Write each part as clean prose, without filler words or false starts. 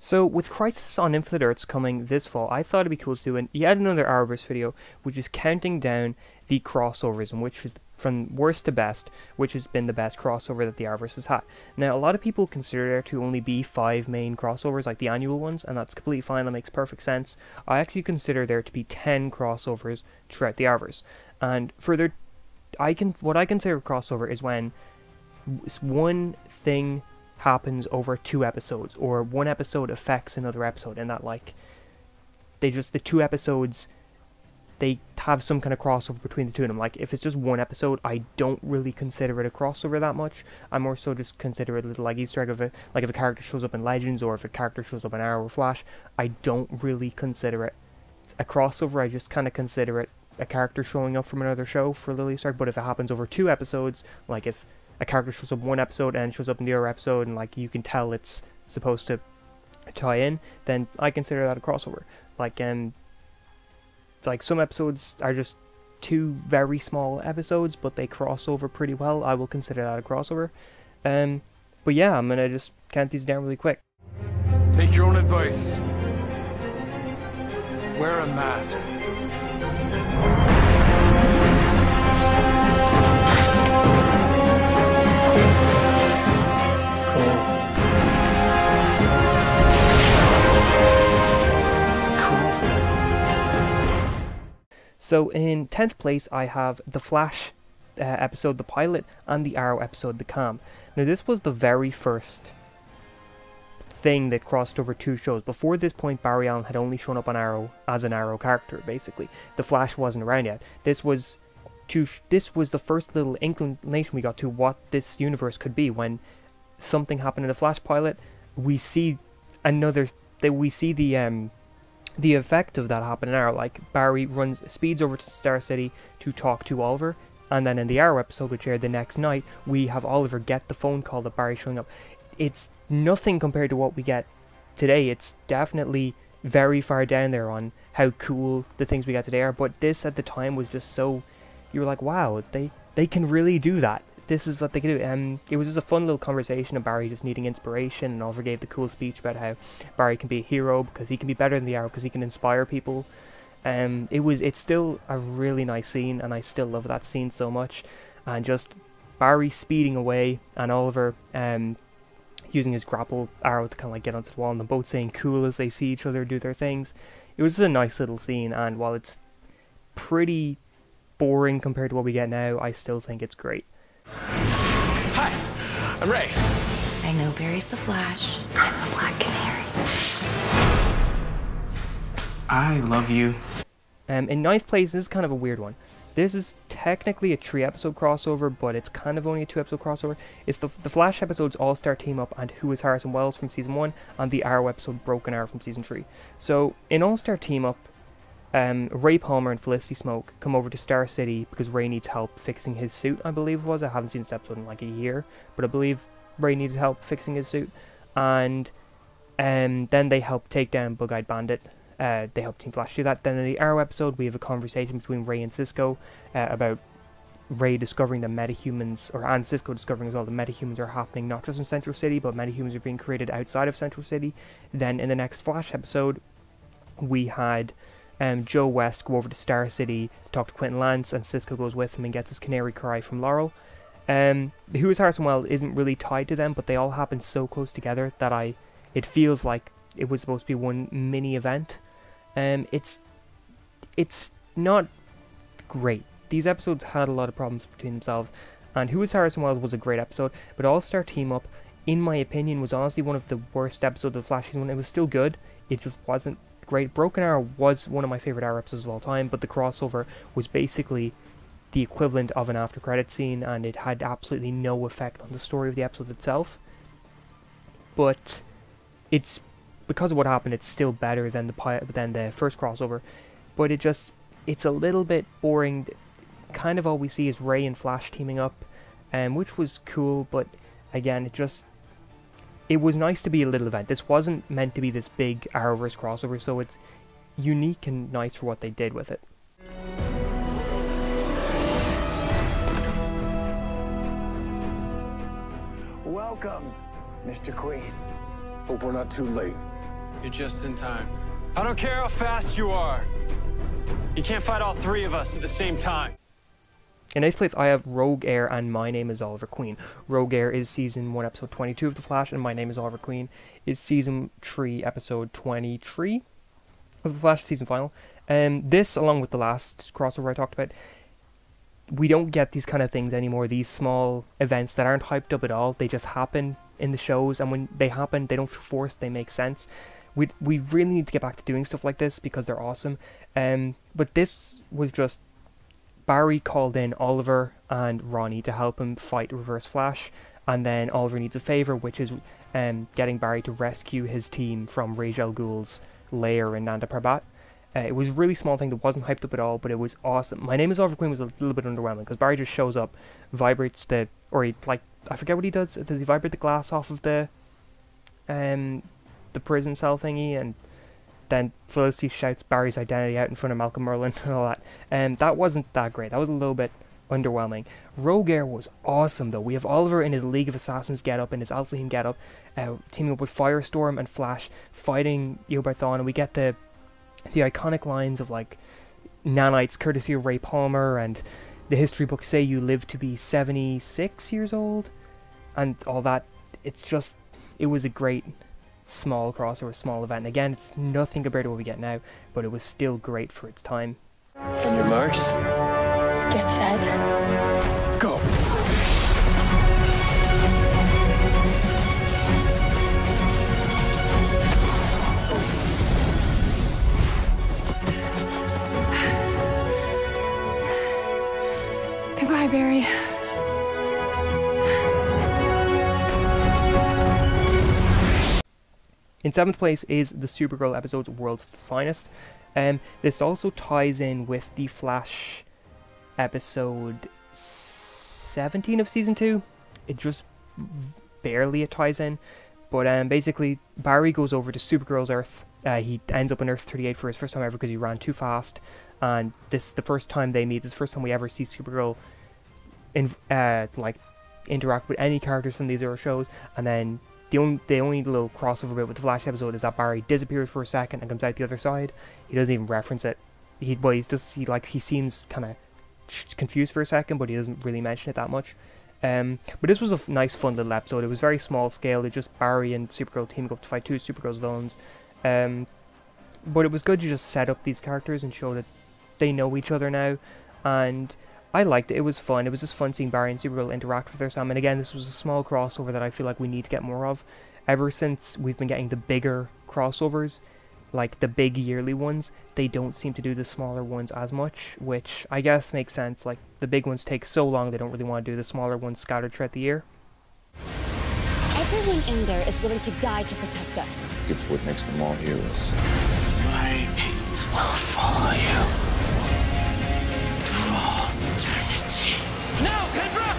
So, with Crisis on Infinite Earths coming this fall, I thought it'd be cool to do yet another Arrowverse video, which is counting down the crossovers, and which is from worst to best, which has been the best crossover that the Arrowverse has had. Now, a lot of people consider there to only be 5 main crossovers, like the annual ones, and that's completely fine, that makes perfect sense. I actually consider there to be 10 crossovers throughout the Arrowverse, and further, what I consider a crossover is when one thing happens over 2 episodes, or one episode affects another episode, and that like the 2 episodes, they have some kind of crossover between the 2 of them. Like if it's just one episode, I don't really consider it a crossover that much. I more so just consider it a little like Easter egg of it. Like if a character shows up in Legends, or if a character shows up in Arrow or Flash, I don't really consider it a crossover. I just kind of consider it a character showing up from another show for a little Easter egg. But if it happens over 2 episodes, like if a character shows up in one episode and shows up in the other episode, and like you can tell it's supposed to tie in, then I consider that a crossover. Like some episodes are just 2 very small episodes, but they cross over pretty well. I will consider that a crossover. But yeah, I'm gonna just count these down really quick. Take your own advice. Wear a mask. So in 10th place, I have the Flash episode, The Pilot, and the Arrow episode, The Calm. Now this was the very first thing that crossed over 2 shows. Before this point, Barry Allen had only shown up on Arrow as an Arrow character, basically. The Flash wasn't around yet. This was the first little inclination we got to what this universe could be. When something happened in the Flash pilot, we see the effect of that happen in Arrow. Like Barry speeds over to Star City to talk to Oliver, and then in the Arrow episode, which aired the next night, we have Oliver get the phone call that Barry's showing up. It's nothing compared to what we get today. It's definitely very far down there on how cool the things we got today are, but this at the time was just so, you were like, wow, they can really do that. This is what they can do. It was just a fun little conversation of Barry just needing inspiration, and Oliver gave the cool speech about how Barry can be a hero because he can be better than the Arrow, because he can inspire people. It's still a really nice scene, and I still love that scene so much. And just Barry speeding away, and Oliver using his grapple arrow to kind of like get onto the wall, and them both saying cool as they see each other do their things. It was just a nice little scene, and while it's pretty boring compared to what we get now, I still think it's great. Hi, I'm Ray. I know Barry's the Flash. I'm the Black Canary. I love you. In 9th place, this is kind of a weird one. This is technically a 3-episode crossover, but it's kind of only a 2-episode crossover. It's the Flash episodes All-Star Team Up and Who is Harrison Wells from Season 1, and the Arrow episode Broken Arrow from Season 3. So, in All-Star Team Up, Ray Palmer and Felicity Smoke come over to Star City because Ray needs help fixing his suit, I believe it was. I haven't seen this episode in like a year, but I believe Ray needed help fixing his suit. And then they help take down Bug-Eyed Bandit. They help Team Flash do that. Then in the Arrow episode, we have a conversation between Ray and Cisco about Ray discovering the metahumans, and Cisco discovering as well, the metahumans are happening not just in Central City, but metahumans are being created outside of Central City. Then in the next Flash episode, we had Joe West go over to Star City to talk to Quentin Lance, and Cisco goes with him and gets his canary cry from Laurel. Who is Harrison Wells isn't really tied to them, but they all happen so close together that it feels like it was supposed to be one mini event. It's not great. These episodes had a lot of problems between themselves, and Who is Harrison Wells was a great episode, but All-Star Team Up, in my opinion, was honestly one of the worst episodes of Flash Season 1. It was still good, it just wasn't great. Broken Arrow was one of my favorite Arrow episodes of all time, but the crossover was basically the equivalent of an after credit scene, and it had absolutely no effect on the story of the episode itself. But it's because of what happened, it's still better than the first crossover. But it's a little bit boring. Kind of all we see is Ray and Flash teaming up, which was cool, but again, it was nice to be a little event. This wasn't meant to be this big Arrowverse crossover, so it's unique and nice for what they did with it. Welcome, Mr. Queen. Hope we're not too late. You're just in time. I don't care how fast you are. You can't fight all three of us at the same time. In 8th place, I have Rogue Air and My Name is Oliver Queen. Rogue Air is Season 1, Episode 22 of The Flash, and My Name is Oliver Queen is Season 3, Episode 23 of The Flash season final. This, along with the last crossover I talked about, we don't get these kind of things anymore, these small events that aren't hyped up at all. They just happen in the shows, and when they happen, they don't feel forced, they make sense. We really need to get back to doing stuff like this because they're awesome. But this was just Barry called in Oliver and Ronnie to help him fight Reverse Flash, and then Oliver needs a favor, which is getting Barry to rescue his team from Ra's al Ghul's lair in Nanda Parbat. It was a really small thing that wasn't hyped up at all, but it was awesome. My Name is Oliver Queen was a little bit underwhelming because Barry just shows up, vibrates the, or he, like, I forget what he does. Does he vibrate the glass off of the prison cell thingy, and then Felicity shouts Barry's identity out in front of Malcolm Merlyn and all that. That wasn't that great. That was a little bit underwhelming. Rogue Air was awesome though. We have Oliver in his League of Assassins getup, in his Al-Fahim getup, teaming up with Firestorm and Flash, fighting Yobarthon, and we get the iconic lines of like nanites courtesy of Ray Palmer, and the history books say you live to be 76 years old, and all that. It was a great small crossover, small event. And again, it's nothing compared to what we get now, but it was still great for its time. On your marks. Get set. Go. Goodbye, Barry. In 7th place is the Supergirl episode's World's Finest. This also ties in with the Flash episode 17 of Season 2. It just barely ties in. But basically, Barry goes over to Supergirl's Earth. He ends up on Earth 38 for his first time ever because he ran too fast. And this is the first time they meet. This is the first time we ever see Supergirl interact with any characters from these other shows. And then the only little crossover bit with the Flash episode is that Barry disappears for a second and comes out the other side. He doesn't even reference it. He seems kind of confused for a second, but he doesn't really mention it that much. But this was a nice, fun little episode. It was very small scale. It just Barry and Supergirl teaming up to fight two of Supergirl's villains. But it was good to just set up these characters and show that they know each other now. And I liked it. It was fun. It was just fun seeing Barry and Supergirl interact with their Sam. And again, this was a small crossover that I feel like we need to get more of. Ever since we've been getting the bigger crossovers, like the big yearly ones, they don't seem to do the smaller ones as much, which I guess makes sense. Like, the big ones take so long, they don't really want to do the smaller ones scattered throughout the year. Everyone in there is willing to die to protect us. It's what makes them all heroes. My hate will follow you for all eternity. Now, Kendra!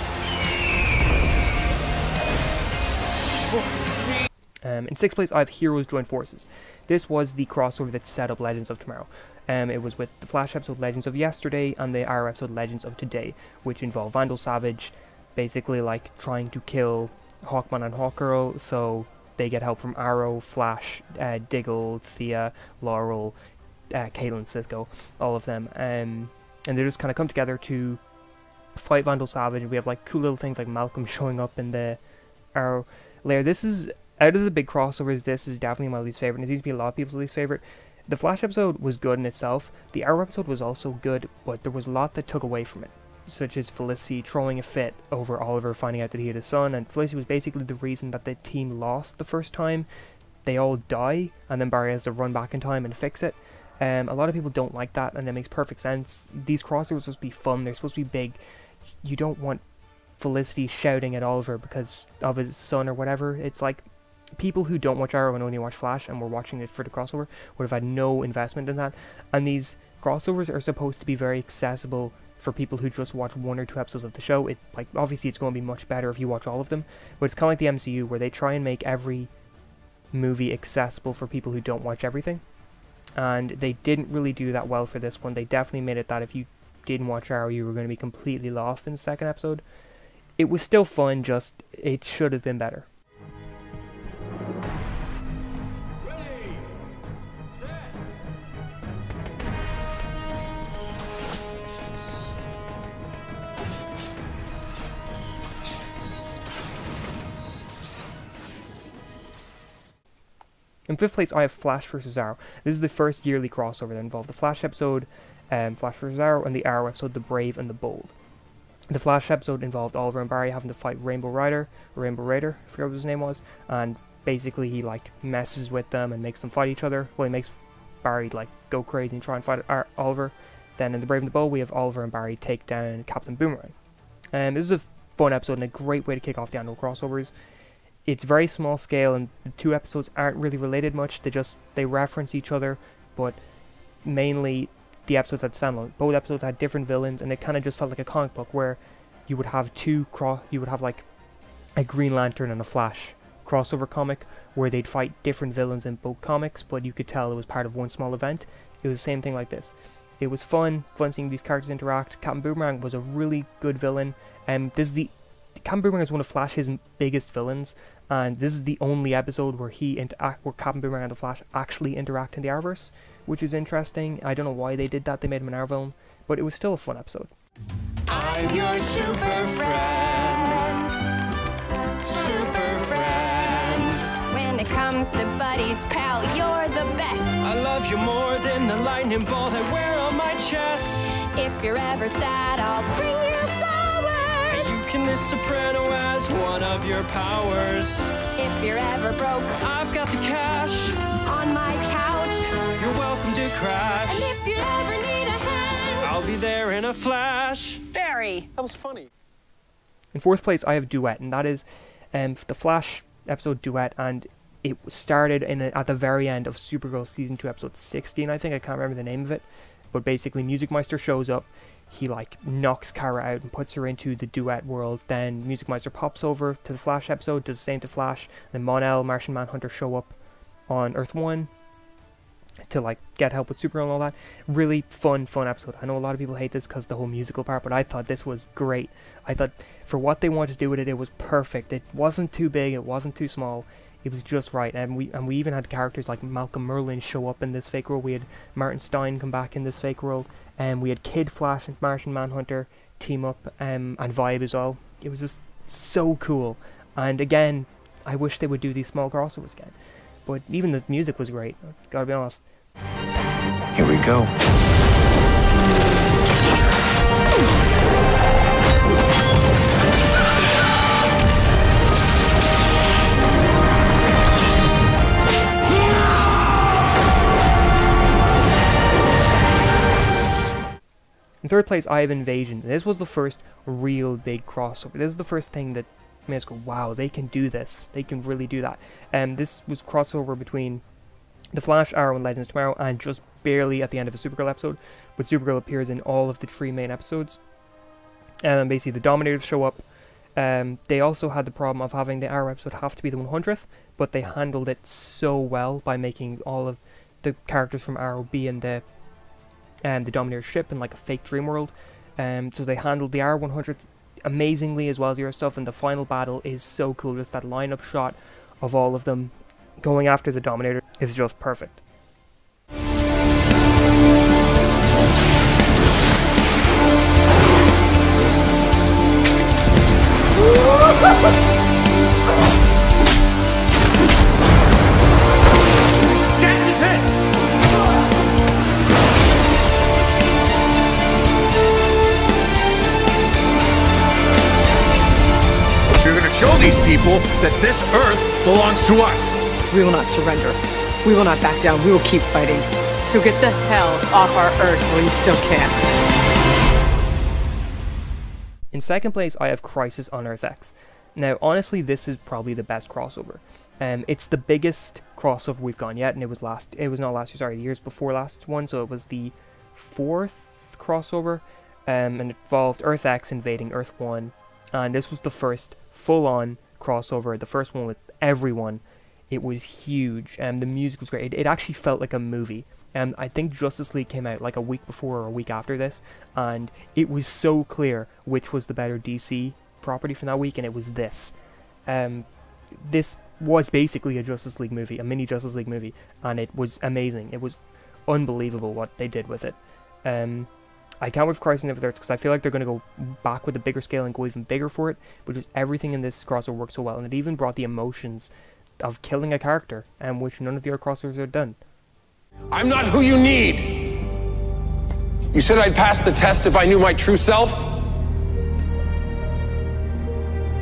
In 6th place, I have Heroes Join Forces. This was the crossover that set up Legends of Tomorrow. It was with the Flash episode Legends of Yesterday and the Arrow episode Legends of Today, which involved Vandal Savage basically like trying to kill Hawkman and Hawkgirl, so they get help from Arrow, Flash, Diggle, Thea, Laurel, Caitlin, Cisco, all of them. And they just kind of come together to fight Vandal Savage. We have like cool little things like Malcolm showing up in the Arrow lair. This is, out of the big crossovers, this is definitely my least favorite. It seems to be a lot of people's least favorite. The Flash episode was good in itself. The Arrow episode was also good, but there was a lot that took away from it, such as Felicity throwing a fit over Oliver finding out that he had a son, and Felicity was basically the reason that the team lost the first time. They all die, and then Barry has to run back in time and fix it. A lot of people don't like that, and it makes perfect sense. These crossovers are supposed to be fun, they're supposed to be big. You don't want Felicity shouting at Oliver because of his son or whatever. It's like, people who don't watch Arrow and only watch Flash and were watching it for the crossover would have had no investment in that. And these crossovers are supposed to be very accessible for people who just watch 1 or 2 episodes of the show. It, like, obviously it's going to be much better if you watch all of them, but it's kind of like the MCU, where they try and make every movie accessible for people who don't watch everything. And they didn't really do that well for this one. They definitely made it that if you didn't watch Arrow, you were going to be completely lost in the second episode. It was still fun, just it should have been better. Ready! In 5th place, I have Flash vs. Arrow. This is the first yearly crossover that involved the Flash episode, Flash vs. Arrow, and the Arrow episode, The Brave and the Bold. The Flash episode involved Oliver and Barry having to fight Rainbow Raider, I forget what his name was, and basically he like messes with them and makes them fight each other. Well, he makes Barry like go crazy and try and fight Oliver. Then in The Brave and the Bold, we have Oliver and Barry take down Captain Boomerang. This is a fun episode and a great way to kick off the annual crossovers. It's very small scale, and the 2 episodes aren't really related much. They reference each other, but mainly the episodes had standalone. Both episodes had different villains, and it kind of just felt like a comic book where you would have like a Green Lantern and a Flash crossover comic where they'd fight different villains in both comics, but you could tell it was part of one small event. It was the same thing like this. It was fun seeing these characters interact. Captain Boomerang was a really good villain. Captain Boomerang is one of Flash's biggest villains, and this is the only episode where where Captain Boomerang and the Flash actually interact in the Arrowverse, which is interesting. I don't know why they did that. They made him an Arrow villain, but it was still a fun episode. I'm your super friend. Super friend. When it comes to buddies, pal, you're the best. I love you more than the lightning bolt I wear on my chest. If you're ever sad, I'll bring you flowers. You can list soprano as one of your powers. If you're ever broke, I've got the cash on my couch. You're welcome to crash. And if you ever need a hand, I'll be there in a flash. Barry. That was funny. In 4th place, I have Duet, and that is the Flash episode Duet, and it started at the very end of Supergirl Season 2, Episode 16, I think. I can't remember the name of it. But basically, Music Meister shows up. He, like, knocks Kara out and puts her into the Duet world. Then Music Meister pops over to the Flash episode, does the same to Flash. Then Mon-El, Martian Manhunter show up on Earth 1 to, like, get help with Supergirl and all that. Really fun episode. I know a lot of people hate this because of the whole musical part, but I thought this was great. I thought for what they wanted to do with it, it was perfect. It wasn't too big, it wasn't too small. It was just right, and we even had characters like Malcolm Merlyn show up in this fake world. We had Martin Stein come back in this fake world, and we had Kid Flash and Martian Manhunter team up, and Vibe as well. It was just so cool, and again, I wish they would do these small crossovers again. But even the music was great, gotta be honest. Here we go. In 3rd place, I have Invasion. This was the first real big crossover. This is the first thing that made us go, wow, they can do this. They can really do that. This was crossover between The Flash, Arrow, and Legends of Tomorrow, and just barely at the end of a Supergirl episode. But Supergirl appears in all of the 3 main episodes. And basically, the Dominators show up. They also had the problem of having the Arrow episode have to be the 100th, but they handled it so well by making all of the characters from Arrow be in the Dominator ship in like a fake dream world. So they handled the Arrow 100th amazingly, as well as the other stuff, and the final battle is so cool. Just that lineup shot of all of them going after the Dominator is just perfect. Jackson's hit! You're gonna show these people that this Earth belongs to us. We will not surrender. We will not back down. We will keep fighting. So get the hell off our Earth while you still can. In 2nd place, I have Crisis on Earth X. Now, honestly, this is probably the best crossover. It's the biggest crossover we've gone yet, and it was not last year, sorry, the years before last one, so it was the 4th crossover, and it involved Earth X invading Earth 1, and this was the first full-on crossover, the first one with everyone. It was huge, and the music was great. It actually felt like a movie. I think Justice League came out like a week before or a week after this, and it was so clear which was the better DC property from that week, and it was this. This was basically a Justice League movie, a mini Justice League movie, and it was amazing. It was unbelievable what they did with it. I can't wait for Crisis on Infinite Earths because I feel like they're going to go back with a bigger scale and go even bigger for it, but just everything in this crossover worked so well, and it even brought the emotions of killing a character, which none of the other crossovers have done. I'm not who you need. You said I'd pass the test if I knew my true self.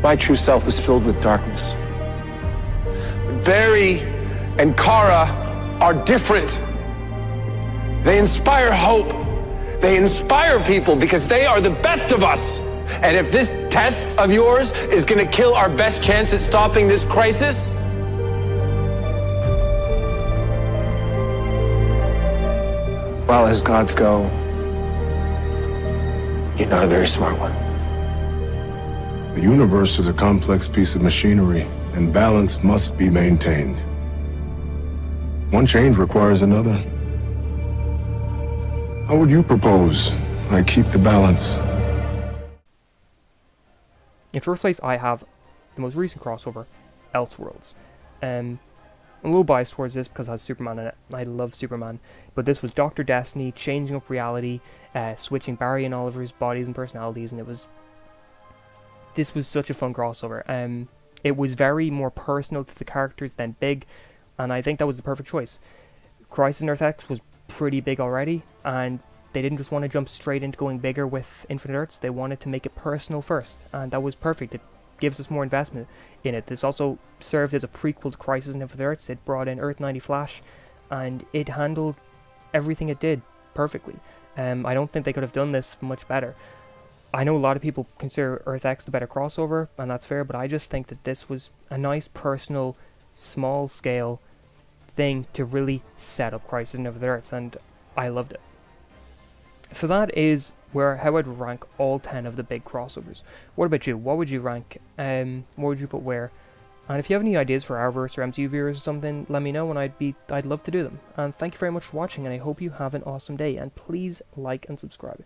My true self is filled with darkness. Barry and Kara are different. They inspire hope. They inspire people because they are the best of us. And if this test of yours is going to kill our best chance at stopping this crisis, well, as gods go, you're not a very smart one. The universe is a complex piece of machinery, and balance must be maintained. One change requires another. How would you propose I keep the balance? In first place, I have the most recent crossover, Elseworlds. I'm a little biased towards this because it has Superman in it. I love Superman. But this was Dr. Destiny changing up reality, switching Barry and Oliver's bodies and personalities, and this was such a fun crossover. It was very more personal to the characters than big, and I think that was the perfect choice. Crisis on Earth X was pretty big already, and they didn't just want to jump straight into going bigger with Infinite Earths. They wanted to make it personal first, and that was perfect. It gives us more investment in it. This also served as a prequel to Crisis on Infinite Earths. It brought in Earth 90 Flash, and it handled everything it did perfectly. I don't think they could have done this much better. I know a lot of people consider Earth X the better crossover, and that's fair, but I just think that this was a nice, personal, small-scale thing to really set up Crisis on Infinite Earths, and I loved it. So that is how I'd rank all 10 of the big crossovers. What about you? What would you rank? What would you put where? And if you have any ideas for Arrowverse or MCU viewers or something, let me know, and I'd love to do them. And thank you very much for watching, and I hope you have an awesome day. And please like and subscribe.